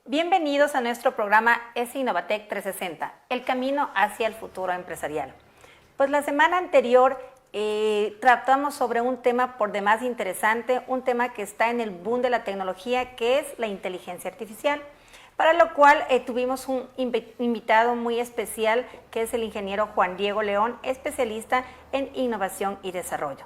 Bienvenidos a nuestro programa Innovatec 360, el camino hacia el futuro empresarial. Pues la semana anterior tratamos sobre un tema por demás interesante, un tema que está en el boom de la tecnología, que es la inteligencia artificial, para lo cual tuvimos un invitado muy especial, que es el ingeniero Juan Diego León, especialista en innovación y desarrollo,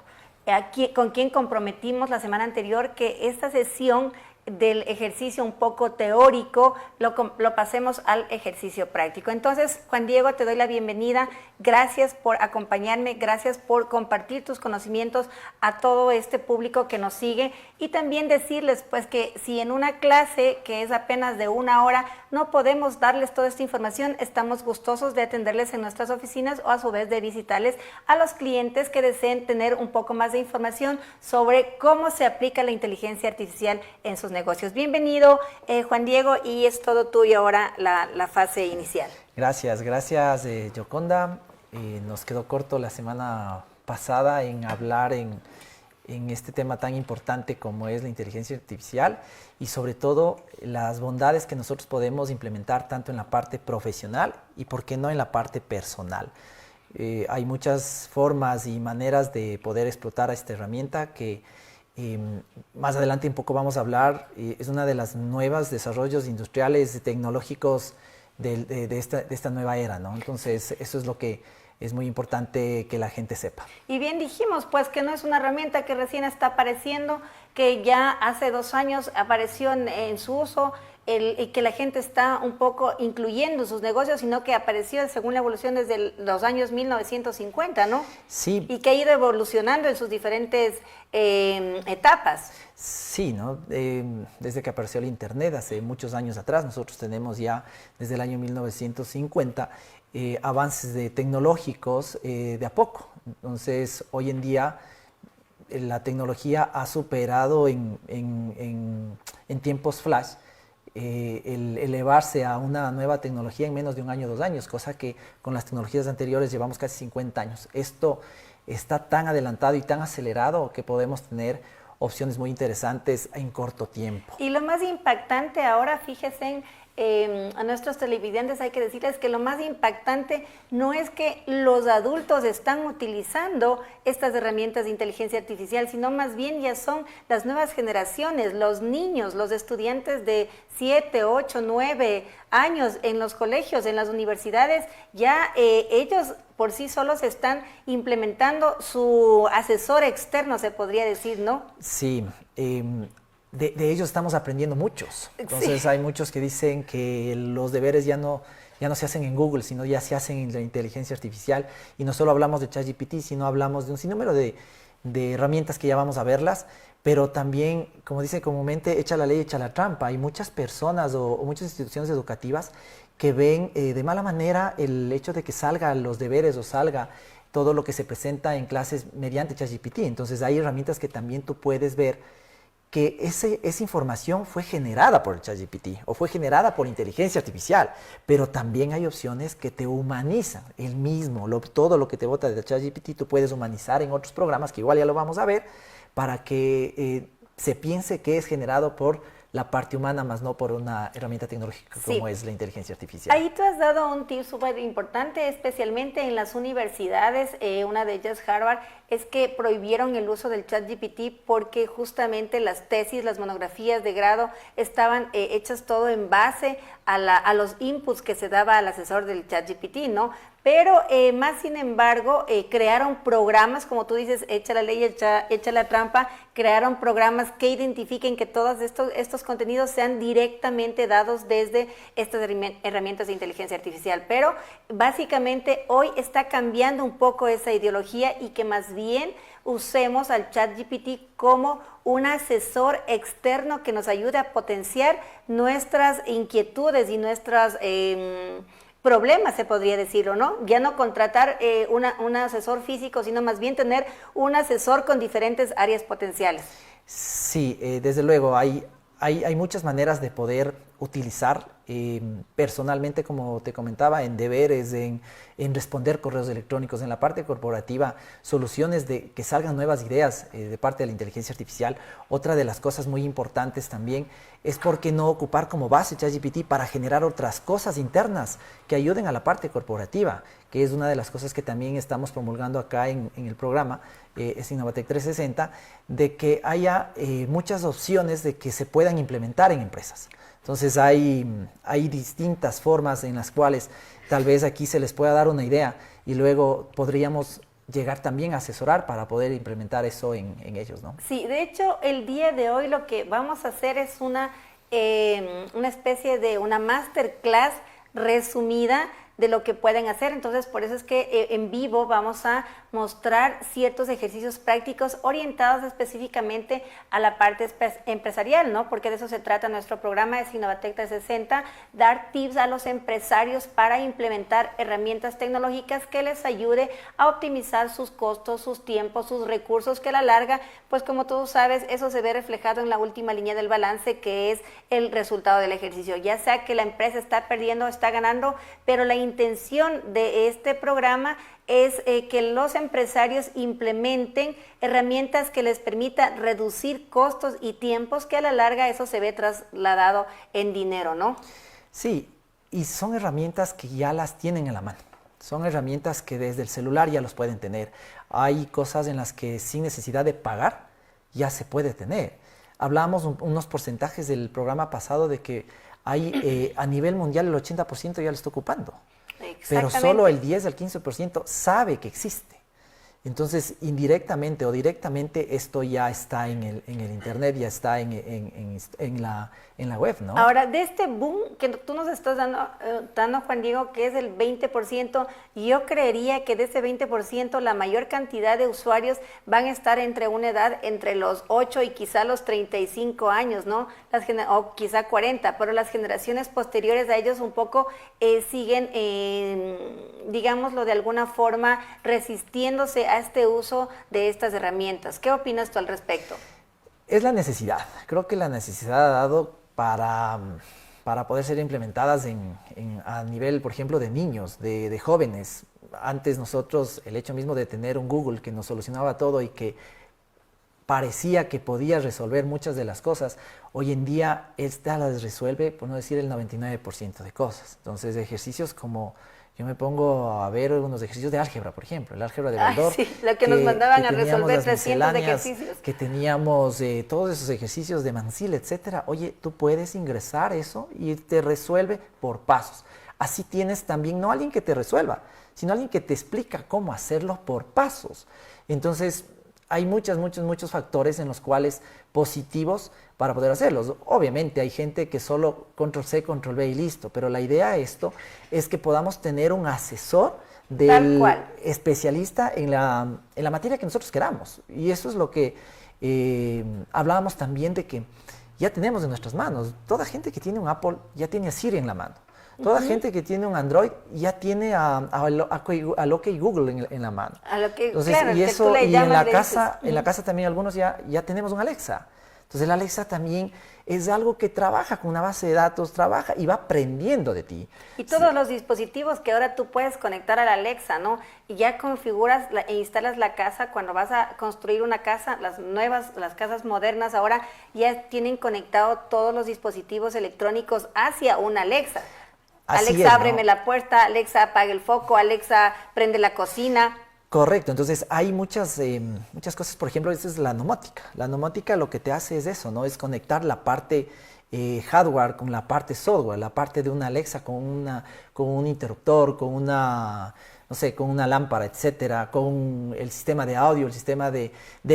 con quien comprometimos la semana anterior que esta sesión del ejercicio un poco teórico lo pasemos al ejercicio práctico. Entonces, Juan Diego, te doy la bienvenida. Gracias por acompañarme, gracias por compartir tus conocimientos a todo este público que nos sigue, y también decirles pues que si en una clase que es apenas de 1 hora no podemos darles toda esta información, estamos gustosos de atenderles en nuestras oficinas o a su vez de visitarles a los clientes que deseen tener un poco más de información sobre cómo se aplica la inteligencia artificial en sus negocios. Bienvenido, Juan Diego, y es todo tuyo ahora la fase inicial. Gracias, Yoconda. Nos quedó corto la semana pasada en hablar en este tema tan importante como es la inteligencia artificial y sobre todo las bondades que nosotros podemos implementar tanto en la parte profesional y por qué no en la parte personal. Hay muchas formas y maneras de poder explotar a esta herramienta que más adelante un poco vamos a hablar. Es una de las nuevos desarrollos industriales tecnológicos de esta nueva era, ¿no? Entonces eso es lo que es muy importante que la gente sepa. Y bien dijimos, pues, que no es una herramienta que recién está apareciendo, que ya hace 2 años apareció en su uso, y que la gente está un poco incluyendo sus negocios, sino que apareció según la evolución desde los años 1950, ¿no? Sí. Y que ha ido evolucionando en sus diferentes etapas. Sí, ¿no? Desde que apareció el Internet, hace muchos años atrás, nosotros tenemos ya desde el año 1950 avances tecnológicos de a poco. Entonces, hoy en día la tecnología ha superado en tiempos flash el elevarse a una nueva tecnología en menos de 1 año, 2 años, cosa que con las tecnologías anteriores llevamos casi 50 años. Esto está tan adelantado y tan acelerado que podemos tener opciones muy interesantes en corto tiempo. Y lo más impactante ahora, fíjense, a nuestros televidentes hay que decirles que lo más impactante no es que los adultos están utilizando estas herramientas de inteligencia artificial, sino más bien ya son las nuevas generaciones, los niños, los estudiantes de 7, 8, 9 años en los colegios, en las universidades, ya ellos por sí solos están implementando su asesor externo, se podría decir, ¿no? Sí, de ellos estamos aprendiendo muchos. Entonces, sí, hay muchos que dicen que los deberes ya no se hacen en Google, sino ya se hacen en la inteligencia artificial. Y no solo hablamos de ChatGPT, sino hablamos de un sinnúmero de herramientas que ya vamos a verlas, pero también, como dice comúnmente, echa la ley, echa la trampa. Hay muchas personas o muchas instituciones educativas que ven de mala manera el hecho de que salgan los deberes o salga todo lo que se presenta en clases mediante ChatGPT. Entonces, hay herramientas que también tú puedes ver que esa información fue generada por el ChatGPT o fue generada por inteligencia artificial, pero también hay opciones que te humanizan el mismo, todo lo que te bota de ChatGPT tú puedes humanizar en otros programas que igual ya lo vamos a ver, para que se piense que es generado por la parte humana, más no por una herramienta tecnológica como es la inteligencia artificial. Ahí tú has dado un tip súper importante, especialmente en las universidades, una de ellas Harvard, es que prohibieron el uso del ChatGPT porque justamente las tesis, las monografías de grado estaban hechas todo en base a los inputs que se daba al asesor del ChatGPT, ¿no? Pero más sin embargo, crearon programas, como tú dices, echa la ley, echa la trampa, crearon programas que identifiquen que todos estos contenidos sean directamente dados desde estas herramientas de inteligencia artificial. Pero básicamente hoy está cambiando un poco esa ideología y que más bien usemos al ChatGPT como un asesor externo que nos ayude a potenciar nuestras inquietudes y nuestras problemas, se podría decir, ¿o no? Ya no contratar un asesor físico, sino más bien tener un asesor con diferentes áreas potenciales. Sí, desde luego, hay muchas maneras de poder utilizar personalmente, como te comentaba, en deberes, en responder correos electrónicos, en la parte corporativa, soluciones de que salgan nuevas ideas de parte de la inteligencia artificial. Otra de las cosas muy importantes también es por qué no ocupar como base ChatGPT para generar otras cosas internas que ayuden a la parte corporativa, que es una de las cosas que también estamos promulgando acá en el programa es Innovatec 360, de que haya muchas opciones de que se puedan implementar en empresas. Entonces hay distintas formas en las cuales tal vez aquí se les pueda dar una idea y luego podríamos llegar también a asesorar para poder implementar eso en ellos, ¿no? Sí, de hecho el día de hoy lo que vamos a hacer es una especie de una masterclass resumida de lo que pueden hacer. Entonces, por eso es que en vivo vamos a mostrar ciertos ejercicios prácticos orientados específicamente a la parte empresarial, ¿no? Porque de eso se trata nuestro programa de Innovatec 360, dar tips a los empresarios para implementar herramientas tecnológicas que les ayude a optimizar sus costos, sus tiempos, sus recursos, que a la larga, pues como tú sabes, eso se ve reflejado en la última línea del balance, que es el resultado del ejercicio. Ya sea que la empresa está perdiendo o está ganando, pero la intención de este programa es que los empresarios implementen herramientas que les permita reducir costos y tiempos, que a la larga eso se ve trasladado en dinero, ¿no? Sí, y son herramientas que ya las tienen en la mano. Son herramientas que desde el celular ya los pueden tener. Hay cosas en las que sin necesidad de pagar ya se puede tener. Hablábamos unos porcentajes del programa pasado de que hay a nivel mundial el 80% ya lo está ocupando. Pero solo el 10 al 15% sabe que existe. Entonces, indirectamente o directamente, esto ya está en el internet, ya está en la web, ¿no? Ahora, de este boom que tú nos estás dando, Juan Diego, que es el 20%, yo creería que de ese 20%, la mayor cantidad de usuarios van a estar entre una edad entre los 8 y quizá los 35 años, ¿no? O quizá 40, pero las generaciones posteriores a ellos un poco siguen, digámoslo de alguna forma, resistiéndose a este uso de estas herramientas. ¿Qué opinas tú al respecto? Es la necesidad. Creo que la necesidad ha dado para poder ser implementadas a nivel, por ejemplo, de niños, de jóvenes. Antes nosotros, el hecho mismo de tener un Google que nos solucionaba todo y que parecía que podía resolver muchas de las cosas, hoy en día esta las resuelve, por no decir el 99% de cosas. Entonces, ejercicios como... Yo me pongo a ver unos ejercicios de álgebra, por ejemplo, el álgebra de Baldor. Sí, lo que nos mandaban a resolver 300 ejercicios. Que teníamos todos esos ejercicios de Mansell, etcétera. Oye, tú puedes ingresar eso y te resuelve por pasos. Así tienes también, no alguien que te resuelva, sino alguien que te explica cómo hacerlo por pasos. Entonces, hay muchos factores en los cuales positivos para poder hacerlos. Obviamente hay gente que solo control C, control V y listo, pero la idea de esto es que podamos tener un asesor del especialista en la materia que nosotros queramos. Y eso es lo que hablábamos también de que ya tenemos en nuestras manos. Toda gente que tiene un Apple ya tiene a Siri en la mano. Toda gente que tiene un Android ya tiene a OK Google en la mano. Entonces, claro, y eso, y en la casa también algunos ya tenemos un Alexa. Entonces el Alexa también es algo que trabaja con una base de datos, trabaja y va aprendiendo de ti. Y todos los dispositivos que ahora tú puedes conectar a la Alexa, ¿no? Y ya configuras e instalas la casa cuando vas a construir una casa, las casas modernas ahora ya tienen conectado todos los dispositivos electrónicos hacia una Alexa. Alexa, ábreme la puerta, Alexa, apague el foco, Alexa, prende la cocina. Correcto, entonces hay muchas cosas, por ejemplo, esta es la nomótica. La nomótica lo que te hace es eso, ¿no? Es conectar la parte hardware con la parte software, la parte de una Alexa con un interruptor, con una, no sé, con una lámpara, etcétera, con el sistema de audio, el sistema de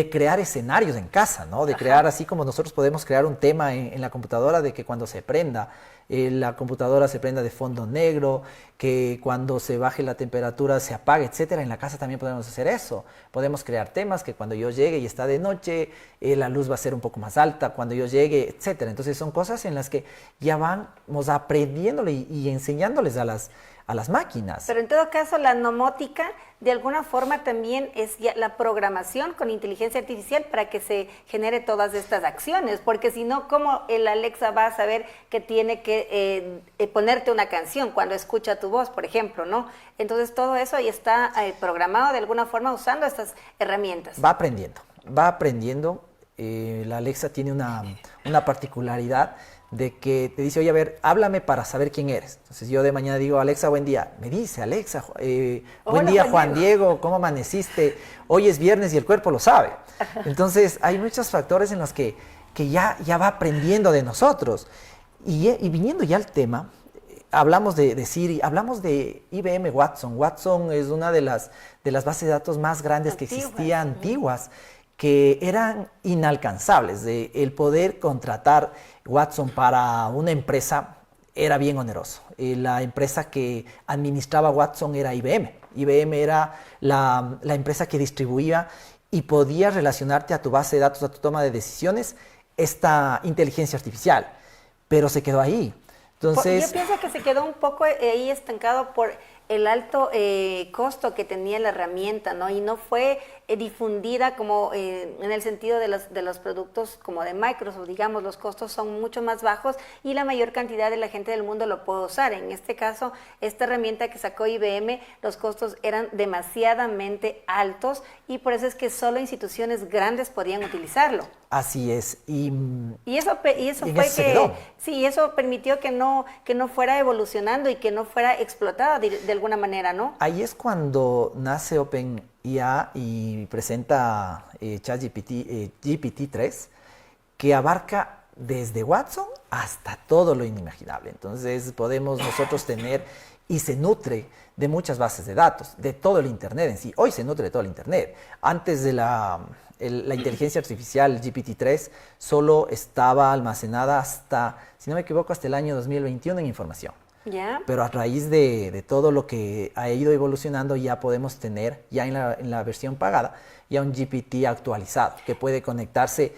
crear escenarios en casa, ¿no? De crear, así como nosotros podemos crear un tema en la computadora de que cuando se prenda, la computadora se prenda de fondo negro, que cuando se baje la temperatura se apague, etcétera. En la casa también podemos hacer eso. Podemos crear temas que cuando yo llegue y está de noche, la luz va a ser un poco más alta, cuando yo llegue, etcétera. Entonces son cosas en las que ya vamos aprendiéndole y enseñándoles a las máquinas. Pero en todo caso la nomótica de alguna forma también es ya la programación con inteligencia artificial para que se genere todas estas acciones, porque si no, ¿cómo el Alexa va a saber que tiene que ponerte una canción cuando escucha tu voz, por ejemplo, ¿no? Entonces todo eso ya está programado de alguna forma usando estas herramientas. Va aprendiendo, va aprendiendo. La Alexa tiene una particularidad de que te dice, oye, a ver, háblame para saber quién eres. Entonces yo de mañana digo, Alexa, buen día. Me dice, Alexa, buen día, Juan Diego, ¿cómo amaneciste? Hoy es viernes y el cuerpo lo sabe. Entonces hay muchos factores en los que ya va aprendiendo de nosotros. Y viniendo ya al tema, hablamos de Siri, hablamos de IBM Watson. Watson es una de las bases de datos más grandes que existían, antiguas, que eran inalcanzables. El poder contratar Watson para una empresa era bien oneroso. La empresa que administraba Watson era IBM. IBM era la empresa que distribuía y podía relacionarte a tu base de datos, a tu toma de decisiones, esta inteligencia artificial. Pero se quedó ahí. Entonces, yo pienso que se quedó un poco ahí estancado por el alto costo que tenía la herramienta, ¿no? Y no fue difundida como en el sentido de los productos como de Microsoft, digamos, los costos son mucho más bajos y la mayor cantidad de la gente del mundo lo puede usar. En este caso, esta herramienta que sacó IBM, los costos eran demasiadamente altos y por eso es que solo instituciones grandes podían utilizarlo. Así es. Y eso fue que, sí, eso permitió que no fuera evolucionando y que no fuera explotada de alguna manera, ¿no? Ahí es cuando nace OpenIA y presenta ChatGPT GPT-3, que abarca desde Watson hasta todo lo inimaginable. Entonces podemos nosotros tener y se nutre de muchas bases de datos, de todo el Internet en sí. Hoy se nutre de todo el Internet. Antes de la inteligencia artificial GPT-3 solo estaba almacenada hasta, si no me equivoco, hasta el año 2021 en información. ¿Ya? Pero a raíz de todo lo que ha ido evolucionando ya podemos tener, ya en la versión pagada, ya un GPT actualizado que puede conectarse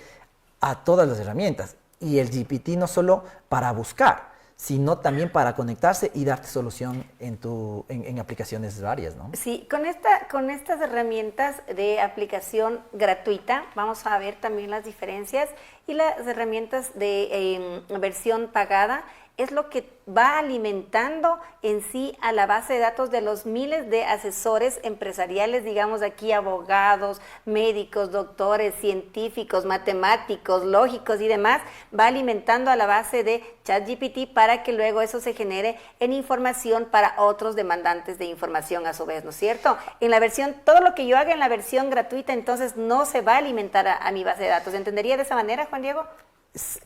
a todas las herramientas. Y el GPT no solo para buscar, sino también para conectarse y darte solución en aplicaciones varias, ¿no? Sí, con estas herramientas de aplicación gratuita vamos a ver también las diferencias y las herramientas de versión pagada es lo que va alimentando en sí a la base de datos de los miles de asesores empresariales, digamos aquí abogados, médicos, doctores, científicos, matemáticos, lógicos y demás, va alimentando a la base de ChatGPT para que luego eso se genere en información para otros demandantes de información a su vez, ¿no es cierto? En la versión, todo lo que yo haga en la versión gratuita entonces no se va a alimentar a mi base de datos. ¿Entendería de esa manera, Juan Diego?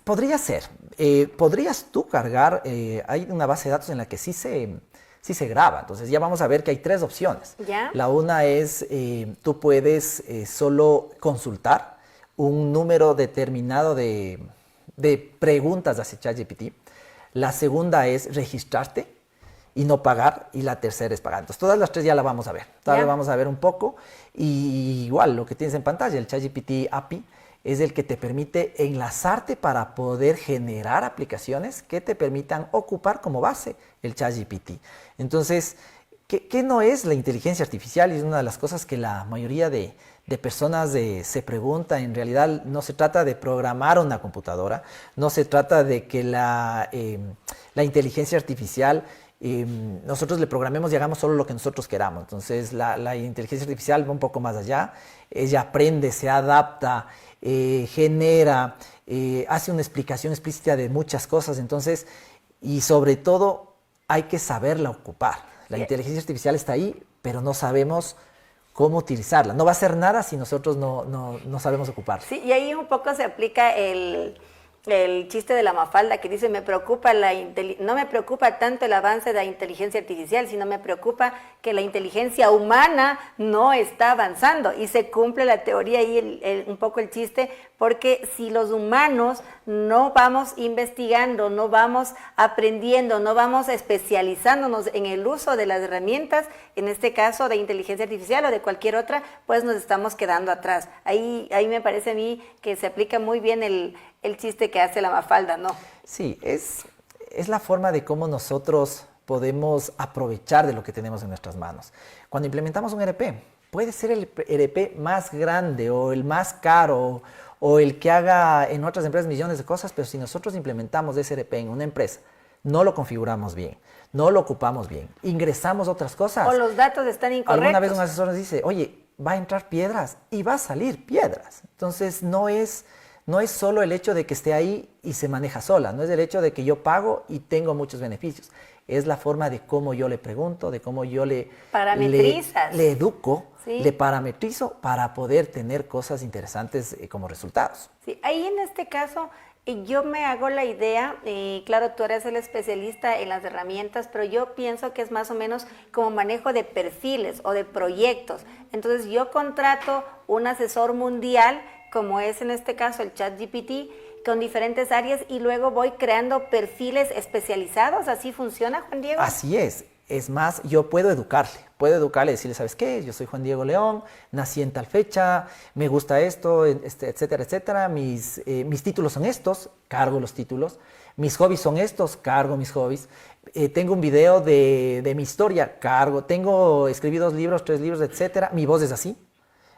Podría ser. Podrías tú cargar, hay una base de datos en la que sí se graba. Entonces ya vamos a ver que hay tres opciones. ¿Ya? La una es, tú puedes solo consultar un número determinado de preguntas hacia ChatGPT. La segunda es registrarte y no pagar. Y la tercera es pagar. Entonces todas las tres ya la vamos a ver. Todavía vamos a ver un poco. Y igual lo que tienes en pantalla, el ChatGPT API, es el que te permite enlazarte para poder generar aplicaciones que te permitan ocupar como base el ChatGPT. Entonces, ¿qué no es la inteligencia artificial? Y es una de las cosas que la mayoría de personas se pregunta. En realidad no se trata de programar una computadora, no se trata de que la inteligencia artificial nosotros le programemos y hagamos solo lo que nosotros queramos. Entonces la inteligencia artificial va un poco más allá, ella aprende, se adapta, genera, hace una explicación explícita de muchas cosas. Entonces, y sobre todo hay que saberla ocupar. La inteligencia artificial está ahí, pero no sabemos cómo utilizarla. No va a hacer nada si nosotros no sabemos ocuparla. Sí, y ahí un poco se aplica el chiste de la Mafalda que dice, no me preocupa tanto el avance de la inteligencia artificial, sino me preocupa que la inteligencia humana no está avanzando. Y se cumple la teoría y un poco el chiste, porque si los humanos no vamos investigando, no vamos aprendiendo, no vamos especializándonos en el uso de las herramientas, en este caso de inteligencia artificial o de cualquier otra, pues nos estamos quedando atrás. Ahí me parece a mí que se aplica muy bien el chiste que hace la Mafalda, ¿no? Sí, es la forma de cómo nosotros podemos aprovechar de lo que tenemos en nuestras manos. Cuando implementamos un ERP, puede ser el ERP más grande o el más caro o el que haga en otras empresas millones de cosas, pero si nosotros implementamos ese ERP en una empresa, no lo configuramos bien, no lo ocupamos bien, ingresamos otras cosas. O los datos están incorrectos. Alguna vez un asesor nos dice, oye, va a entrar piedras y va a salir piedras. Entonces no es solo el hecho de que esté ahí y se maneja sola, no es el hecho de que yo pago y tengo muchos beneficios. Es la forma de cómo yo le pregunto, de cómo yo le educo, ¿sí? Le parametrizo para poder tener cosas interesantes como resultados. Sí, ahí en este caso yo me hago la idea, claro, tú eres el especialista en las herramientas, pero yo pienso que es más o menos como manejo de perfiles o de proyectos. Entonces yo contrato un asesor mundial, como es en este caso el ChatGPT, con diferentes áreas y luego voy creando perfiles especializados. ¿Así funciona, Juan Diego? Así es. Es más, yo puedo educarle, decirle, ¿sabes qué? Yo soy Juan Diego León, nací en tal fecha, me gusta esto, etcétera, etcétera. Mis títulos son estos, cargo los títulos. Mis hobbies son estos, cargo mis hobbies. Tengo un video de mi historia, cargo. Escribí 2 libros, 3 libros, etcétera. Mi voz es así,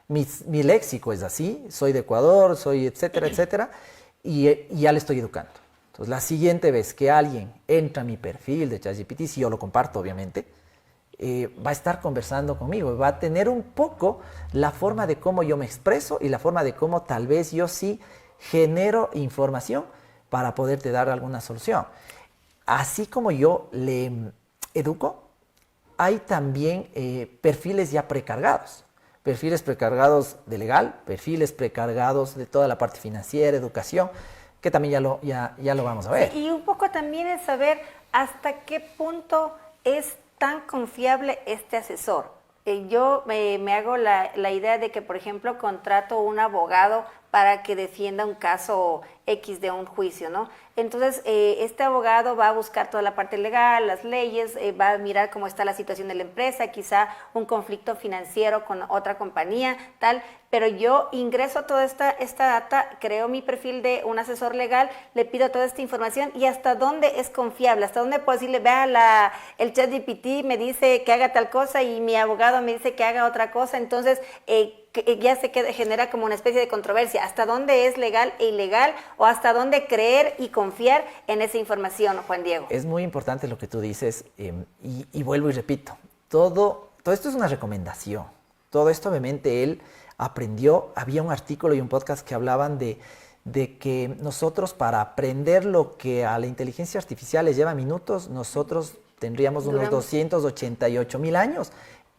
mi léxico es así, soy de Ecuador, soy etcétera, etcétera. Y ya le estoy educando. Entonces, la siguiente vez que alguien entra a mi perfil de ChatGPT, si yo lo comparto, obviamente, va a estar conversando conmigo, va a tener un poco la forma de cómo yo me expreso y la forma de cómo tal vez yo sí genero información para poderte dar alguna solución. Así como yo le educo, hay también perfiles ya precargados. Perfiles precargados de legal, perfiles precargados de toda la parte financiera, educación, que también ya lo vamos a ver. Sí, y un poco también es saber hasta qué punto es tan confiable este asesor. Yo me hago la idea de que, por ejemplo, contrato un abogado para que defienda un caso X de un juicio, ¿no? Entonces, este abogado va a buscar toda la parte legal, las leyes, va a mirar cómo está la situación de la empresa, quizá un conflicto financiero con otra compañía, tal, pero yo ingreso toda esta data, creo mi perfil de un asesor legal, le pido toda esta información y hasta dónde es confiable, hasta dónde puedo decirle, vea, el ChatGPT me dice que haga tal cosa y mi abogado me dice que haga otra cosa, entonces que ya se genera como una especie de controversia, hasta dónde es legal e ilegal o hasta dónde creer y confiar en esa información, Juan Diego. Es muy importante lo que tú dices y vuelvo y repito, todo esto es una recomendación, todo esto obviamente él aprendió, había un artículo y un podcast que hablaban de que nosotros para aprender lo que a la inteligencia artificial les lleva minutos, nosotros tendríamos unos 288,000 años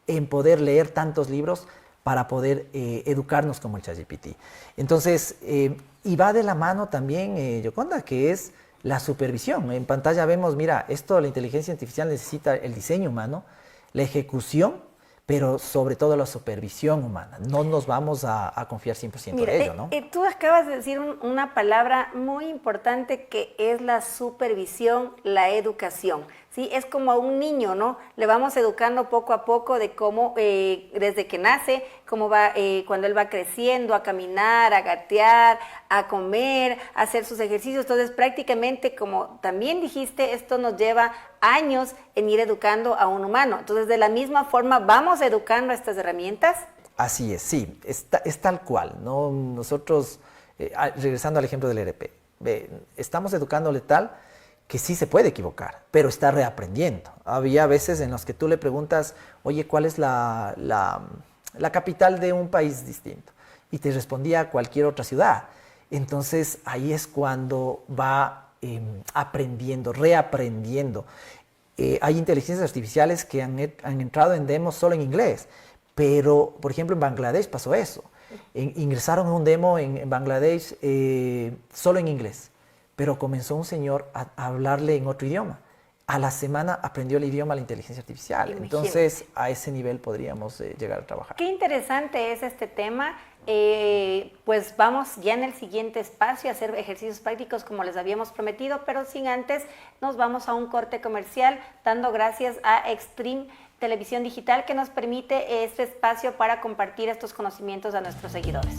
en poder leer tantos libros para poder educarnos como el ChatGPT. Entonces, y va de la mano también, Yoconda, que es la supervisión. En pantalla vemos, mira, la inteligencia artificial necesita el diseño humano, la ejecución, pero sobre todo la supervisión humana. No nos vamos a confiar 100% de ello, ¿no? Tú acabas de decir una palabra muy importante que es la supervisión, la educación. Sí, es como a un niño, ¿no? Le vamos educando poco a poco de cómo, desde que nace, cómo va, cuando él va creciendo, a caminar, a gatear, a comer, a hacer sus ejercicios. Entonces, prácticamente, como también dijiste, esto nos lleva años en ir educando a un humano. Entonces, de la misma forma, ¿vamos educando a estas herramientas? Así es, sí, es tal cual, ¿no? Nosotros, regresando al ejemplo del ERP, estamos educándole tal que sí se puede equivocar, pero está reaprendiendo. Había veces en los que tú le preguntas, oye, ¿cuál es la capital de un país distinto? Y te respondía cualquier otra ciudad. Entonces, ahí es cuando va aprendiendo, reaprendiendo. Hay inteligencias artificiales que han entrado en demos solo en inglés, pero, por ejemplo, en Bangladesh pasó eso. Ingresaron a un demo en Bangladesh solo en inglés. Pero comenzó un señor a hablarle en otro idioma. A la semana aprendió el idioma la inteligencia artificial. Imagínate. Entonces, a ese nivel podríamos llegar a trabajar. Qué interesante es este tema. Pues vamos ya en el siguiente espacio a hacer ejercicios prácticos como les habíamos prometido, pero sin antes nos vamos a un corte comercial, dando gracias a Extreme Televisión Digital que nos permite este espacio para compartir estos conocimientos a nuestros seguidores.